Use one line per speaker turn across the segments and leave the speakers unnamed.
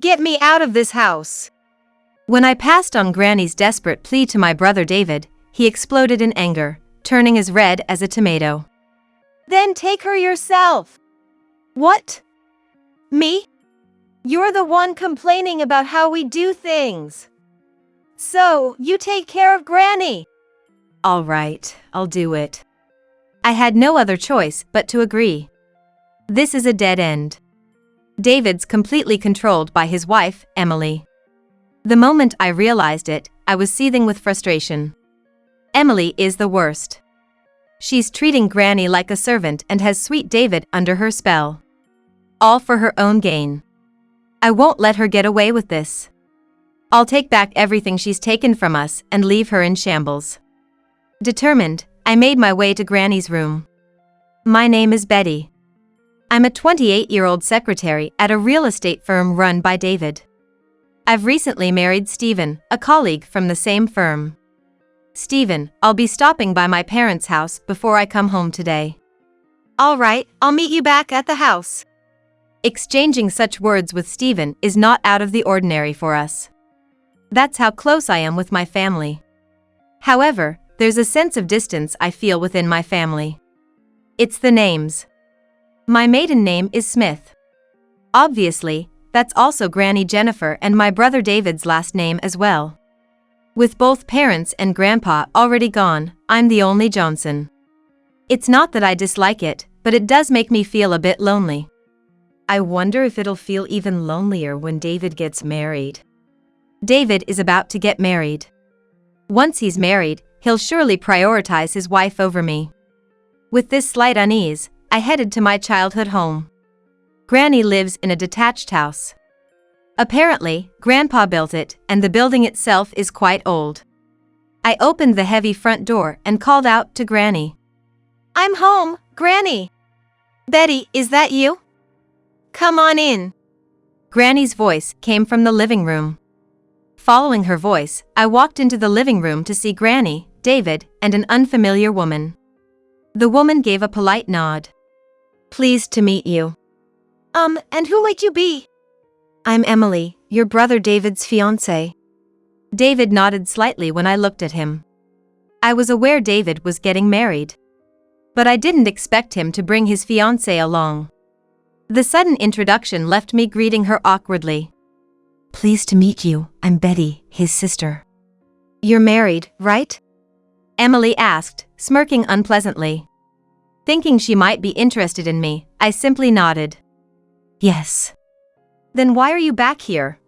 Get me out of this house. When I passed on Granny's desperate plea to my brother David, he exploded in anger, turning as red as a tomato. Then take her yourself. What? Me? You're the one complaining about how we do things. So, you take care of Granny. All right, I'll do it. I had no other choice but to agree. This is a dead end. David's completely controlled by his wife, Emily. The moment I realized it, I was seething with frustration. Emily is the worst. She's treating Granny like a servant and has sweet David under her spell. All for her own gain. I won't let her get away with this. I'll take back everything she's taken from us and leave her in shambles. Determined, I made my way to Granny's room. My name is Betty. I'm a 28-year-old secretary at a real estate firm run by David. I've recently married Stephen, a colleague from the same firm. Stephen, I'll be stopping by my parents' house before I come home today. All right, I'll meet you back at the house. Exchanging such words with Stephen is not out of the ordinary for us. That's how close I am with my family. However, there's a sense of distance I feel within my family. It's the names. My maiden name is Smith. Obviously, that's also Granny Jennifer and my brother David's last name as well. With both parents and grandpa already gone, I'm the only Johnson. It's not that I dislike it, but it does make me feel a bit lonely. I wonder if it'll feel even lonelier when David gets married. David is about to get married. Once he's married, he'll surely prioritize his wife over me. With this slight unease, I headed to my childhood home. Granny lives in a detached house. Apparently, Grandpa built it, and the building itself is quite old. I opened the heavy front door and called out to Granny. I'm home, Granny. Betty, is that you? Come on in. Granny's voice came from the living room. Following her voice, I walked into the living room to see Granny, David, and an unfamiliar woman. The woman gave a polite nod. Pleased to meet you. And who might you be? I'm Emily, your brother David's fiancée. David nodded slightly when I looked at him. I was aware David was getting married. But I didn't expect him to bring his fiancée along. The sudden introduction left me greeting her awkwardly. Pleased to meet you, I'm Betty, his sister. You're married, right? Emily asked, smirking unpleasantly. Thinking she might be interested in me, I simply nodded. Yes. Then why are you back here?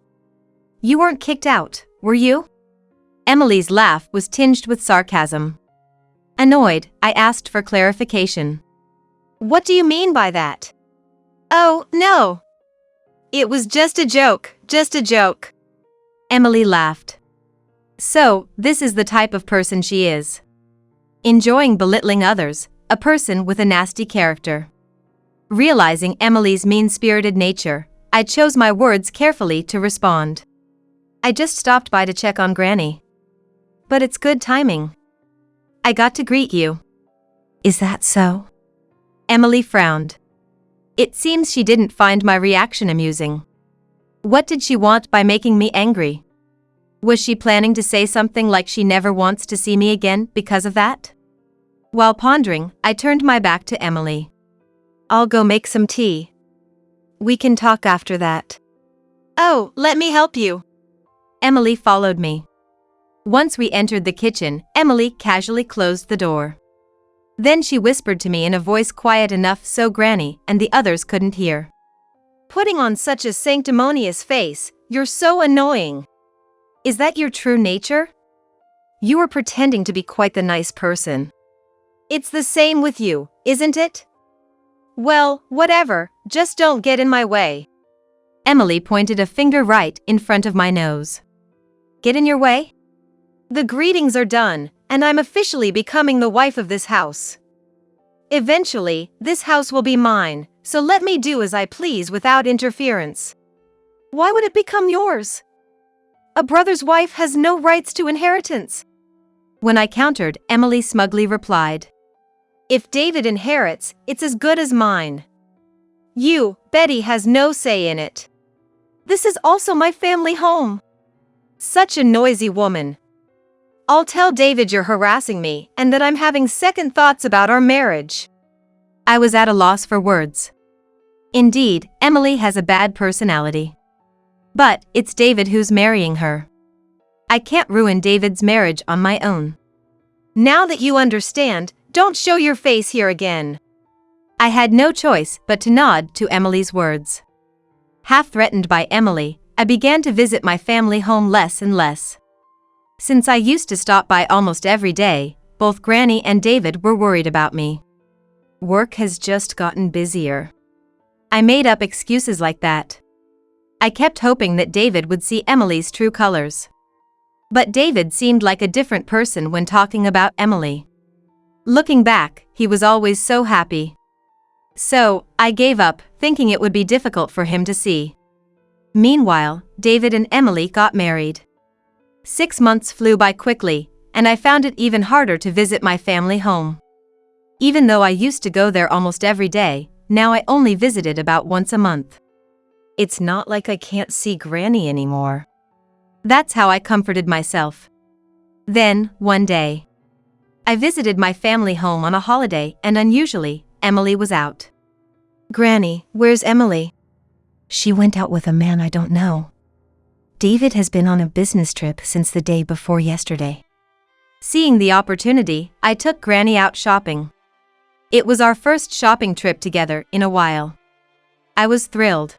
You weren't kicked out, were you? Emily's laugh was tinged with sarcasm. Annoyed, I asked for clarification. What do you mean by that? Oh, no. It was just a joke, just a joke. Emily laughed. So, this is the type of person she is. Enjoying belittling others, a person with a nasty character. Realizing Emily's mean-spirited nature, I chose my words carefully to respond. I just stopped by to check on Granny. But it's good timing. I got to greet you. Is that so? Emily frowned. It seems she didn't find my reaction amusing. What did she want by making me angry? Was she planning to say something like she never wants to see me again because of that? While pondering, I turned my back to Emily. I'll go make some tea. We can talk after that. Oh, let me help you. Emily followed me. Once we entered the kitchen, Emily casually closed the door. Then she whispered to me in a voice quiet enough so Granny and the others couldn't hear. Putting on such a sanctimonious face, you're so annoying. Is that your true nature? You were pretending to be quite the nice person. It's the same with you, isn't it? Well, whatever, just don't get in my way. Emily pointed a finger right in front of my nose. Get in your way? The greetings are done, and I'm officially becoming the wife of this house. Eventually, this house will be mine, so let me do as I please without interference. Why would it become yours? A brother's wife has no rights to inheritance. When I countered, Emily smugly replied. If David inherits, it's as good as mine. You, Betty, has no say in it. This is also my family home. Such a noisy woman. I'll tell David you're harassing me and that I'm having second thoughts about our marriage. I was at a loss for words. Indeed, Emily has a bad personality. But it's David who's marrying her. I can't ruin David's marriage on my own. Now that you understand, don't show your face here again. I had no choice but to nod to Emily's words. Half threatened by Emily, I began to visit my family home less and less. Since I used to stop by almost every day, both Granny and David were worried about me. Work has just gotten busier. I made up excuses like that. I kept hoping that David would see Emily's true colors. But David seemed like a different person when talking about Emily. Looking back, he was always so happy. So, I gave up, thinking it would be difficult for him to see. Meanwhile, David and Emily got married. 6 months flew by quickly, and I found it even harder to visit my family home. Even though I used to go there almost every day, now I only visited about once a month. It's not like I can't see Granny anymore. That's how I comforted myself. Then, one day, I visited my family home on a holiday and unusually, Emily was out. Granny, where's Emily? She went out with a man I don't know. David has been on a business trip since the day before yesterday. Seeing the opportunity, I took Granny out shopping. It was our first shopping trip together in a while. I was thrilled.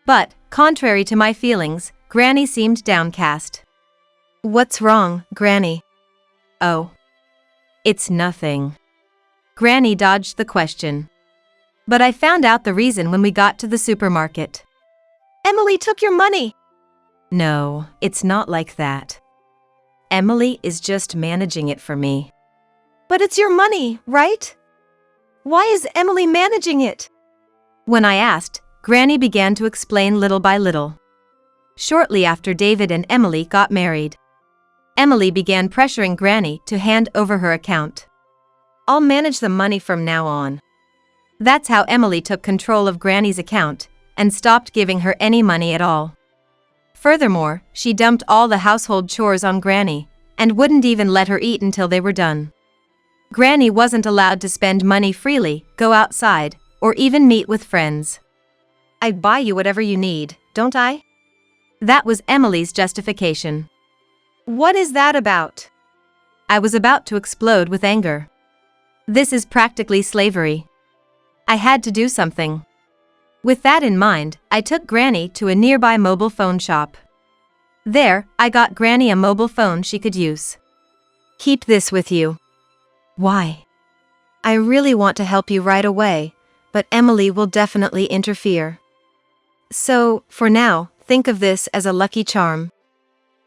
But, contrary to my feelings, Granny seemed downcast. What's wrong, Granny? Oh. It's nothing. Granny dodged the question. But I found out the reason when we got to the supermarket. Emily took your money. No, it's not like that. Emily is just managing it for me. But it's your money, right? Why is Emily managing it? When I asked, Granny began to explain little by little. Shortly after David and Emily got married, Emily began pressuring Granny to hand over her account. I'll manage the money from now on. That's how Emily took control of Granny's account and stopped giving her any money at all. Furthermore, she dumped all the household chores on Granny and wouldn't even let her eat until they were done. Granny wasn't allowed to spend money freely, go outside, or even meet with friends. I buy you whatever you need, don't I? That was Emily's justification. What is that about? I was about to explode with anger. This is practically slavery. I had to do something. With that in mind, I took Granny to a nearby mobile phone shop. There, I got Granny a mobile phone she could use. Keep this with you. Why? I really want to help you right away, but Emily will definitely interfere. So, for now, think of this as a lucky charm.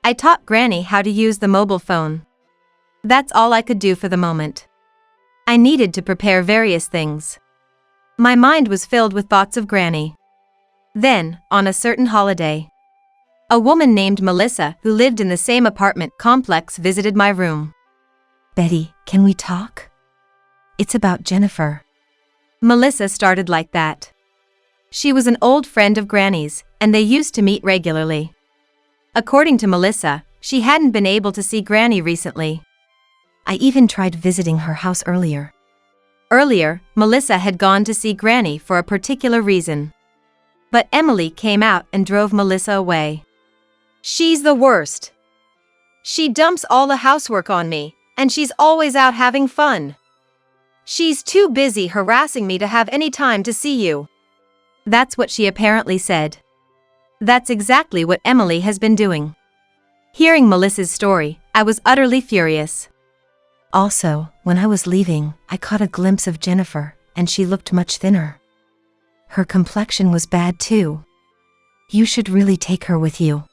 I taught Granny how to use the mobile phone. That's all I could do for the moment. I needed to prepare various things. My mind was filled with thoughts of Granny. Then, on a certain holiday, a woman named Melissa who lived in the same apartment complex visited my room. Betty, can we talk? It's about Jennifer. Melissa started like that. She was an old friend of Granny's, and they used to meet regularly. According to Melissa, she hadn't been able to see Granny recently. I even tried visiting her house earlier. Earlier, Melissa had gone to see Granny for a particular reason. But Emily came out and drove Melissa away. She's the worst. She dumps all the housework on me, and she's always out having fun. She's too busy harassing me to have any time to see you. That's what she apparently said. That's exactly what Emily has been doing. Hearing Melissa's story, I was utterly furious. Also, when I was leaving, I caught a glimpse of Jennifer, and she looked much thinner. Her complexion was bad too. You should really take her with you.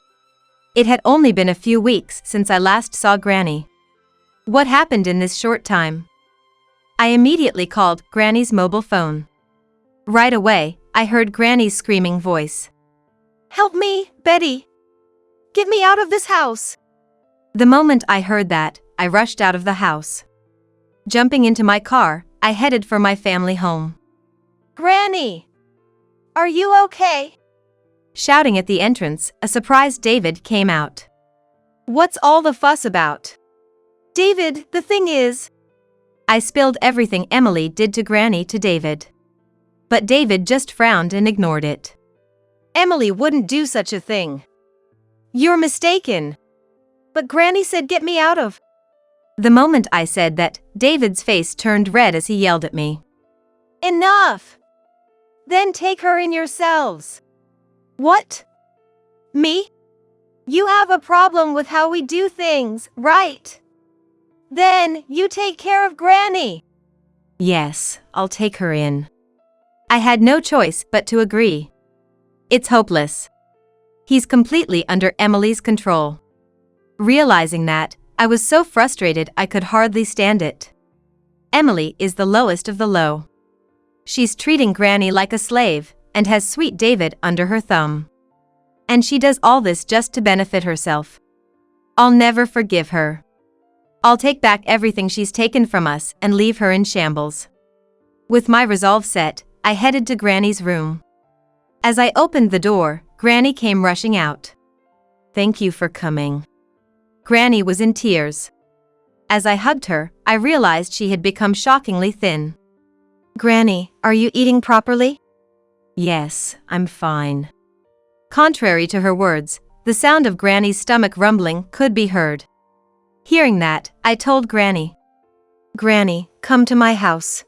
It had only been a few weeks since I last saw Granny. What happened in this short time? I immediately called Granny's mobile phone. Right away, I heard Granny's screaming voice. Help me, Betty! Get me out of this house! The moment I heard that, I rushed out of the house. Jumping into my car, I headed for my family home. Granny! Are you okay? Shouting at the entrance, a surprised David came out. "What's all the fuss about?" "David, the thing is..." I spilled everything Emily did to Granny to David. But David just frowned and ignored it. "Emily wouldn't do such a thing." "You're mistaken." "But Granny said get me out of..." The moment I said that, David's face turned red as he yelled at me. "Enough! Then take her in yourselves." "What? Me? You have a problem with how we do things, right? Then you take care of Granny." "Yes, I'll take her in." I had no choice but to agree. It's hopeless. He's completely under Emily's control. Realizing that, I was so frustrated I could hardly stand it. Emily is the lowest of the low. She's treating Granny like a slave, and has sweet David under her thumb. And she does all this just to benefit herself. I'll never forgive her. I'll take back everything she's taken from us and leave her in shambles. With my resolve set, I headed to Granny's room. As I opened the door, Granny came rushing out. "Thank you for coming." Granny was in tears. As I hugged her, I realized she had become shockingly thin. "Granny, are you eating properly?" "Yes, I'm fine." Contrary to her words, the sound of Granny's stomach rumbling could be heard. Hearing that, I told Granny. "Granny, come to my house.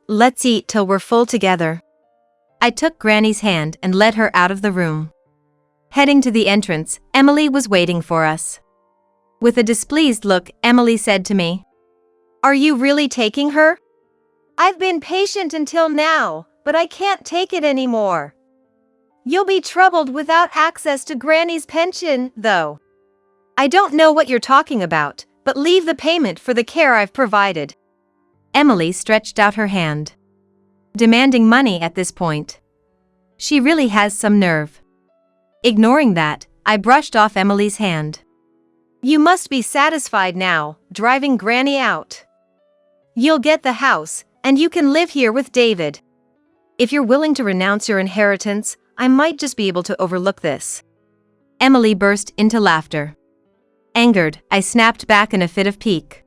Let's eat till we're full together." I took Granny's hand and led her out of the room. Heading to the entrance, Emily was waiting for us. With a displeased look, Emily said to me, "Are you really taking her?" "I've been patient until now, but I can't take it anymore. You'll be troubled without access to Granny's pension, though." "I don't know what you're talking about, but leave the payment for the care I've provided." Emily stretched out her hand. Demanding money at this point. She really has some nerve. Ignoring that, I brushed off Emily's hand. "You must be satisfied now, driving Granny out. You'll get the house, and you can live here with David. If you're willing to renounce your inheritance, I might just be able to overlook this." Emily burst into laughter. Angered, I snapped back in a fit of pique.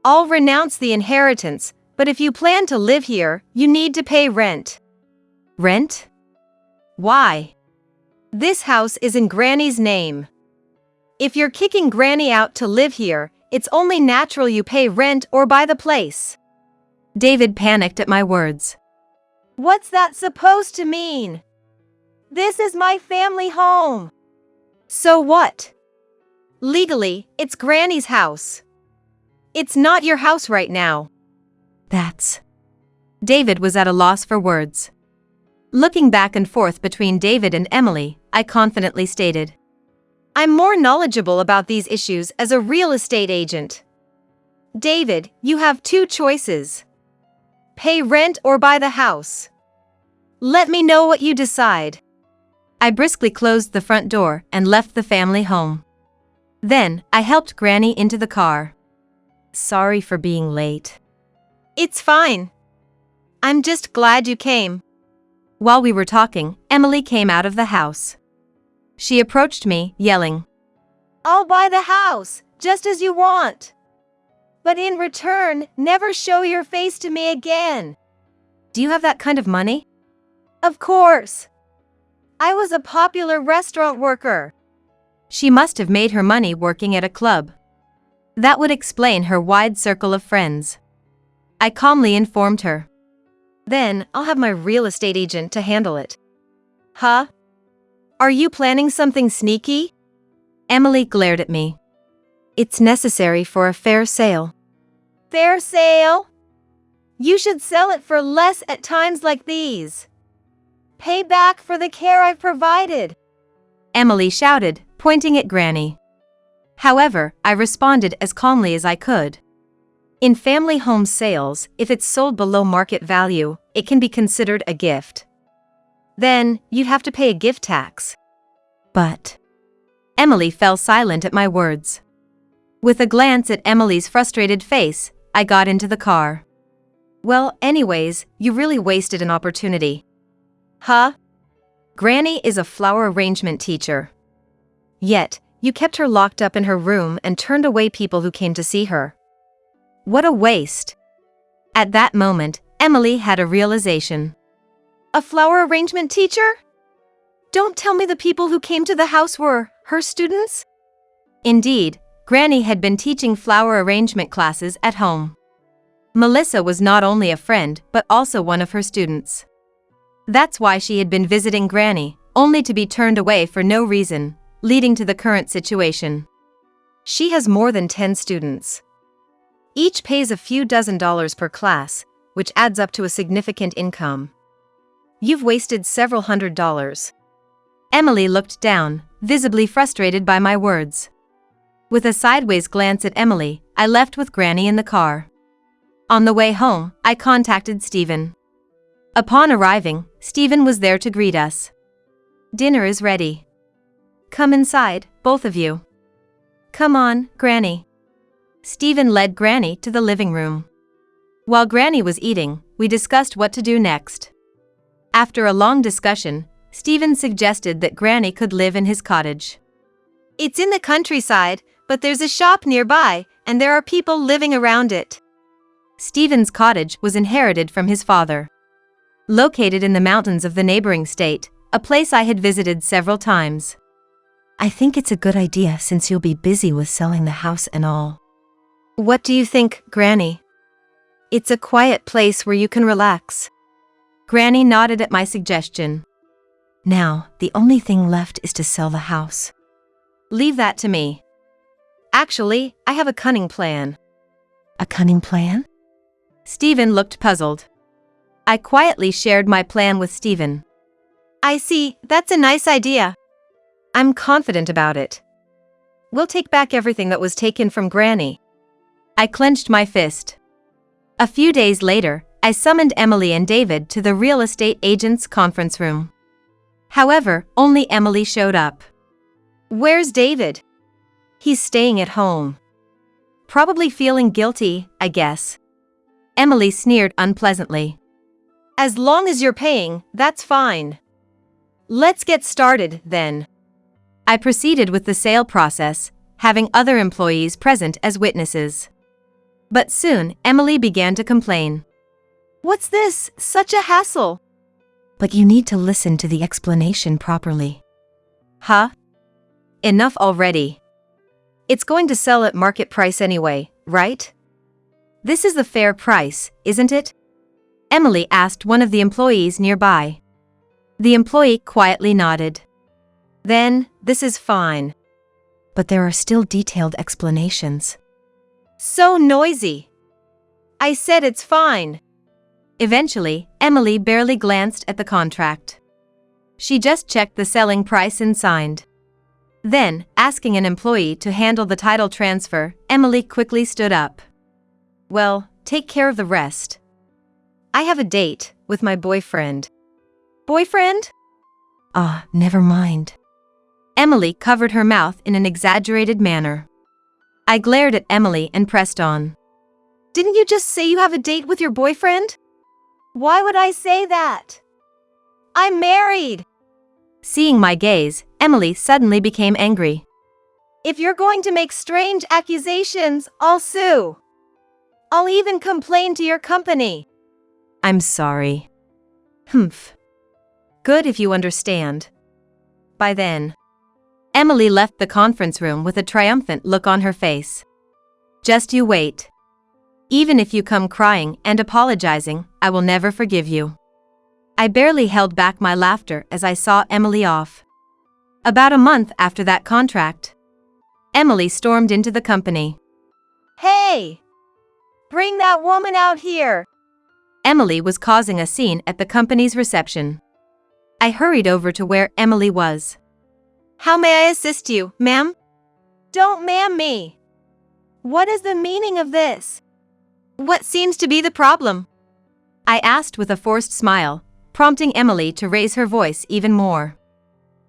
"I'll renounce the inheritance, but if you plan to live here, you need to pay rent." "Rent? Why?" "This house is in Granny's name. If you're kicking Granny out to live here, it's only natural you pay rent or buy the place." David panicked at my words. "What's that supposed to mean? This is my family home." "So what? Legally, it's Granny's house. It's not your house right now." "That's..." David was at a loss for words. Looking back and forth between David and Emily, I confidently stated, "I'm more knowledgeable about these issues as a real estate agent. David, you have two choices. Pay rent or buy the house. Let me know what you decide." I briskly closed the front door and left the family home. Then, I helped Granny into the car. "Sorry for being late." "It's fine. I'm just glad you came." While we were talking, Emily came out of the house. She approached me, yelling, "I'll buy the house, just as you want. But in return, never show your face to me again." "Do you have that kind of money?" "Of course. I was a popular restaurant worker." She must have made her money working at a club. That would explain her wide circle of friends. I calmly informed her. "Then, I'll have my real estate agent to handle it." "Huh? Are you planning something sneaky?" Emily glared at me. "It's necessary for a fair sale." "Fair sale? You should sell it for less at times like these. Pay back for the care I've provided," Emily shouted, pointing at Granny. However, I responded as calmly as I could. In family home sales, if it's sold below market value, it can be considered a gift. Then, you'd have to pay a gift tax. But... Emily fell silent at my words. With a glance at Emily's frustrated face, I got into the car. "Well, anyways, you really wasted an opportunity." "Huh? Granny is a flower arrangement teacher. Yet, you kept her locked up in her room and turned away people who came to see her. What a waste. At that moment, Emily had a realization. A flower arrangement teacher? Don't tell me the people who came to the house were her students? Indeed, Granny had been teaching flower arrangement classes at home. Melissa was not only a friend but also one of her students. That's why she had been visiting Granny, only to be turned away for no reason, leading to the current situation. She has more than 10 students. Each pays a few $dozen per class, which adds up to a significant income. You've wasted several $100s. Emily looked down, visibly frustrated by my words. With a sideways glance at Emily, I left with Granny in the car. On the way home, I contacted Stephen. Upon arriving, Stephen was there to greet us. Dinner is ready. Come inside, both of you. Come on, Granny. Stephen led Granny to the living room. While Granny was eating, we discussed what to do next. After a long discussion, Stephen suggested that Granny could live in his cottage. It's in the countryside, but there's a shop nearby, and there are people living around it. Stephen's cottage was inherited from his father. Located in the mountains of the neighboring state, a place I had visited several times. I think it's a good idea since you'll be busy with selling the house and all. What do you think, Granny? It's a quiet place where you can relax. Granny nodded at my suggestion. Now, the only thing left is to sell the house. Leave that to me. Actually, I have a cunning plan. A cunning plan? Stephen looked puzzled. I quietly shared my plan with Stephen. I see, that's a nice idea. I'm confident about it. We'll take back everything that was taken from Granny. I clenched my fist. A few days later, I summoned Emily and David to the real estate agent's conference room. However, only Emily showed up. Where's David? He's staying at home. Probably feeling guilty, I guess. Emily sneered unpleasantly. As long as you're paying, that's fine. Let's get started, then. I proceeded with the sale process, having other employees present as witnesses. But soon, Emily began to complain. What's this? Such a hassle. But you need to listen to the explanation properly. Huh? Enough already. It's going to sell at market price anyway, right? This is the fair price, isn't it? Emily asked one of the employees nearby. The employee quietly nodded. Then, this is fine. But there are still detailed explanations. So noisy. I said it's fine. Eventually, Emily barely glanced at the contract. She just checked the selling price and signed. Then, asking an employee to handle the title transfer, Emily quickly stood up. Well, take care of the rest. I have a date with my boyfriend. Boyfriend? Ah, never mind. Emily covered her mouth in an exaggerated manner. I glared at Emily and pressed on. Didn't you just say you have a date with your boyfriend? Why would I say that? I'm married. Seeing my gaze, Emily suddenly became angry. If you're going to make strange accusations, I'll sue. I'll even complain to your company. I'm sorry. Humph. Good if you understand. By then, Emily left the conference room with a triumphant look on her face. Just you wait. Even if you come crying and apologizing, I will never forgive you. I barely held back my laughter as I saw Emily off. About a month after that contract, Emily stormed into the company. Hey! Bring that woman out here! Emily was causing a scene at the company's reception. I hurried over to where Emily was. How may I assist you, ma'am? Don't ma'am me. What is the meaning of this? What seems to be the problem? I asked with a forced smile, prompting Emily to raise her voice even more.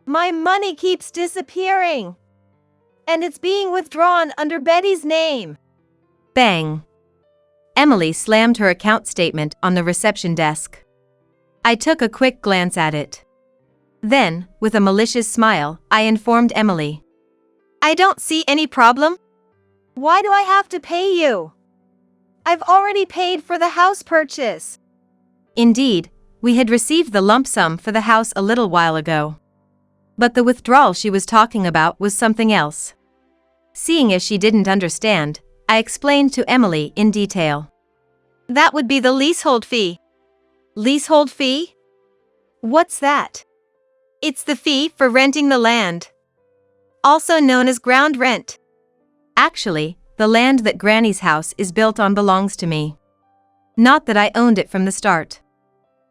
My money keeps disappearing. And it's being withdrawn under Betty's name. Bang. Emily slammed her account statement on the reception desk. I took a quick glance at it. Then, with a malicious smile, I informed Emily. I don't see any problem. Why do I have to pay you? I've already paid for the house purchase. Indeed, we had received the lump sum for the house a little while ago. But the withdrawal she was talking about was something else. Seeing as she didn't understand, I explained to Emily in detail. That would be the leasehold fee. Leasehold fee? What's that? It's the fee for renting the land, also known as ground rent. Actually, the land that Granny's house is built on belongs to me. Not that I owned it from the start.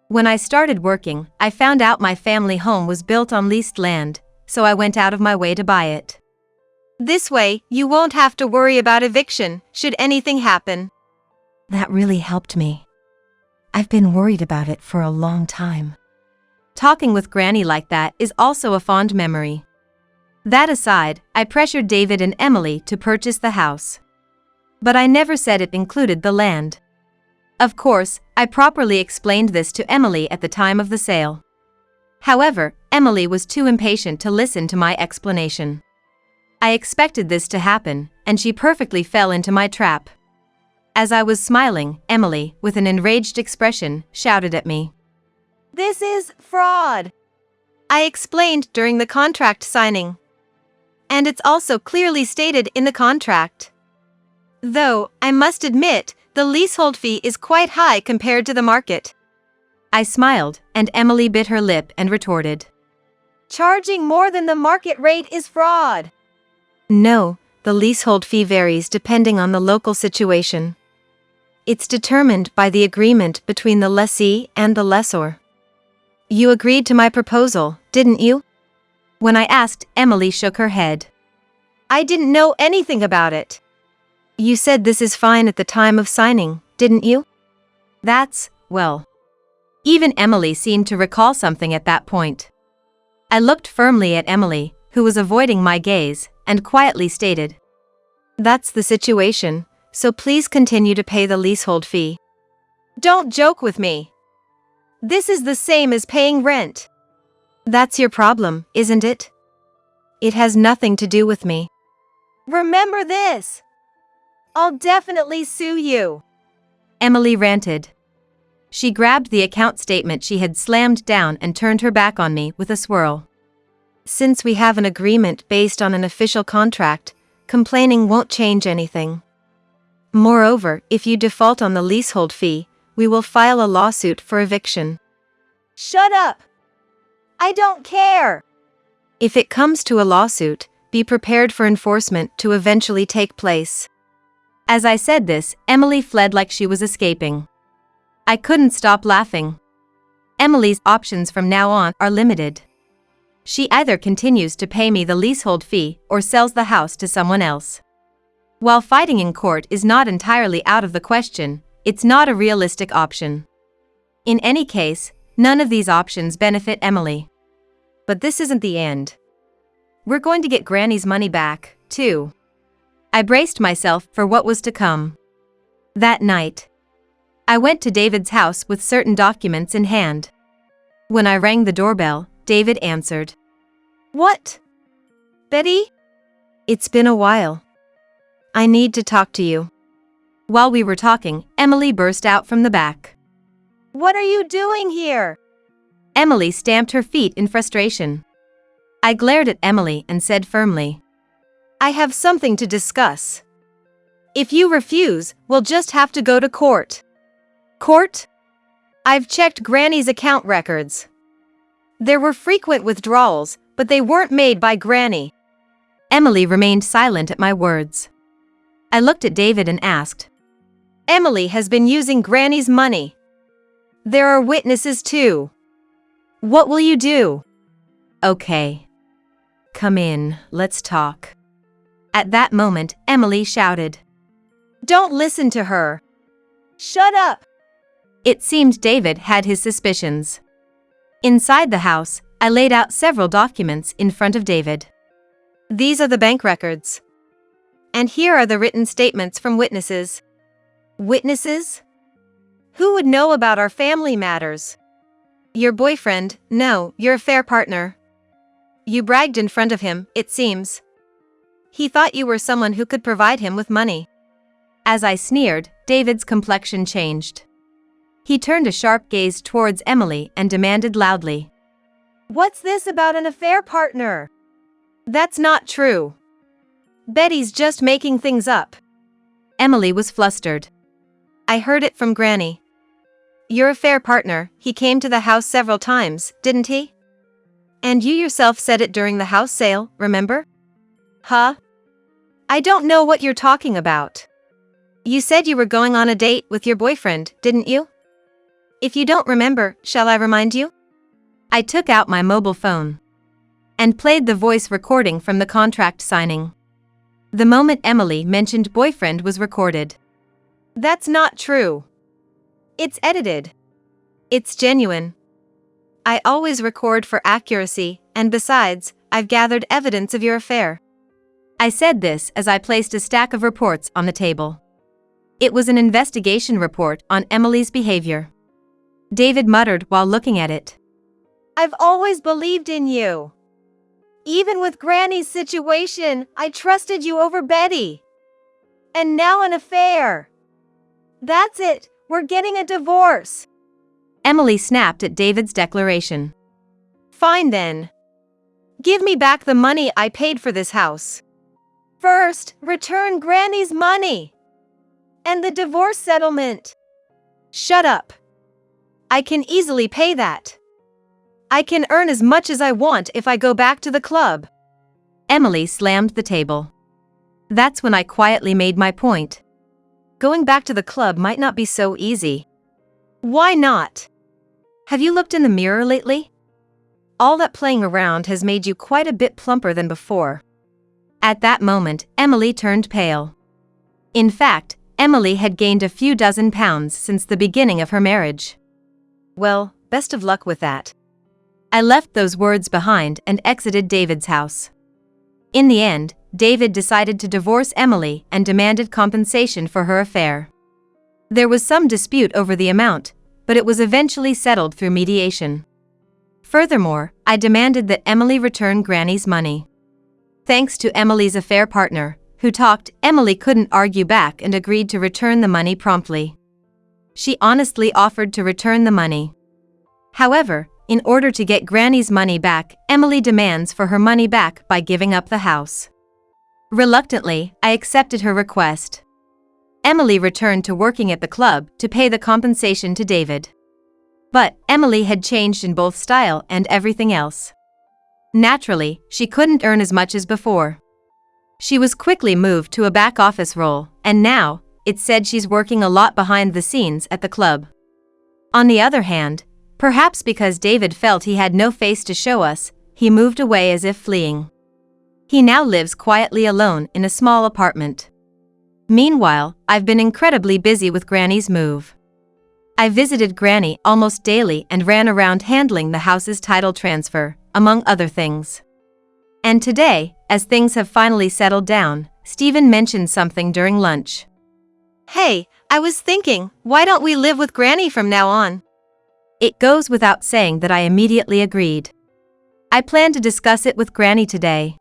When I started working, I found out my family home was built on leased land, so I went out of my way to buy it. This way, you won't have to worry about eviction should anything happen. That really helped me. I've been worried about it for a long time. Talking with Granny like that is also a fond memory. That aside, I pressured David and Emily to purchase the house. But I never said it included the land. Of course, I properly explained this to Emily at the time of the sale. However, Emily was too impatient to listen to my explanation. I expected this to happen, and she perfectly fell into my trap. As I was smiling, Emily, with an enraged expression, shouted at me. This is fraud! I explained during the contract signing. And it's also clearly stated in the contract. Though, I must admit, the leasehold fee is quite high compared to the market. I smiled, and Emily bit her lip and retorted. Charging more than the market rate is fraud. No, the leasehold fee varies depending on the local situation. It's determined by the agreement between the lessee and the lessor. You agreed to my proposal, didn't you? When I asked, Emily shook her head. I didn't know anything about it. You said this is fine at the time of signing, didn't you? That's, well. Even Emily seemed to recall something at that point. I looked firmly at Emily, who was avoiding my gaze, and quietly stated. That's the situation, so please continue to pay the leasehold fee. Don't joke with me. This is the same as paying rent. That's your problem, isn't it? It has nothing to do with me. Remember this! I'll definitely sue you. Emily ranted. She grabbed the account statement she had slammed down and turned her back on me with a swirl. Since we have an agreement based on an official contract, complaining won't change anything. Moreover, if you default on the leasehold fee, we will file a lawsuit for eviction. Shut up! I don't care! If it comes to a lawsuit, be prepared for enforcement to eventually take place. As I said this, Emily fled like she was escaping. I couldn't stop laughing. Emily's options from now on are limited. She either continues to pay me the leasehold fee or sells the house to someone else. While fighting in court is not entirely out of the question, it's not a realistic option. In any case, none of these options benefit Emily. But this isn't the end. We're going to get Granny's money back, too. I braced myself for what was to come. That night, I went to David's house with certain documents in hand. When I rang the doorbell, David answered. What? Betty? It's been a while. I need to talk to you. While we were talking, Emily burst out from the back. What are you doing here? Emily stamped her feet in frustration. I glared at Emily and said firmly. I have something to discuss. If you refuse, we'll just have to go to court. Court? I've checked Granny's account records. There were frequent withdrawals, but they weren't made by Granny. Emily remained silent at my words. I looked at David and asked. Emily has been using Granny's money. There are witnesses too. What will you do? Okay. Come in, let's talk. At that moment, Emily shouted. Don't listen to her. Shut up! It seemed David had his suspicions. Inside the house, I laid out several documents in front of David. These are the bank records. And here are the written statements from witnesses. Witnesses? Who would know about our family matters? Your boyfriend? No, your affair partner. You bragged in front of him, it seems. He thought you were someone who could provide him with money. As I sneered, David's complexion changed. He turned a sharp gaze towards Emily and demanded loudly, "What's this about an affair partner? That's not true. Betty's just making things up." Emily was flustered. "I heard it from Granny. Your affair partner, he came to the house several times, didn't he? And you yourself said it during the house sale, remember?" "Huh? I don't know what you're talking about. You said you were going on a date with your boyfriend, didn't you? If you don't remember, shall I remind you?" I took out my mobile phone and played the voice recording from the contract signing. The moment Emily mentioned boyfriend was recorded. "That's not true. It's edited. It's genuine. I always record for accuracy, and besides, I've gathered evidence of your affair." I said this as I placed a stack of reports on the table. It was an investigation report on Emily's behavior. David muttered while looking at it. "I've always believed in you. Even with Granny's situation, I trusted you over Betty. And now an affair. That's it, we're getting a divorce." Emily snapped at David's declaration. "Fine then. Give me back the money I paid for this house. First, return Granny's money. And the divorce settlement." "Shut up. I can easily pay that. I can earn as much as I want if I go back to the club." Emily slammed the table. That's when I quietly made my point. Going back to the club might not be so easy. "Why not? Have you looked in the mirror lately? All that playing around has made you quite a bit plumper than before." At that moment, Emily turned pale. In fact, Emily had gained a few dozen pounds since the beginning of her marriage. Well, best of luck with that. I left those words behind and exited David's house. In the end, David decided to divorce Emily and demanded compensation for her affair. There was some dispute over the amount, but it was eventually settled through mediation. Furthermore, I demanded that Emily return Granny's money. Thanks to Emily's affair partner, who talked, Emily couldn't argue back and agreed to return the money promptly. She honestly offered to return the money. However, in order to get Granny's money back, Emily demands for her money back by giving up the house. Reluctantly, I accepted her request. Emily returned to working at the club to pay the compensation to David. But Emily had changed in both style and everything else. Naturally, she couldn't earn as much as before. She was quickly moved to a back office role, and now, it's said she's working a lot behind the scenes at the club. On the other hand, perhaps because David felt he had no face to show us, he moved away as if fleeing. He now lives quietly alone in a small apartment. Meanwhile, I've been incredibly busy with Granny's move. I visited Granny almost daily and ran around handling the house's title transfer, among other things. And today, as things have finally settled down, Stephen mentioned something during lunch. "Hey, I was thinking, why don't we live with Granny from now on?" It goes without saying that I immediately agreed. I plan to discuss it with Granny today.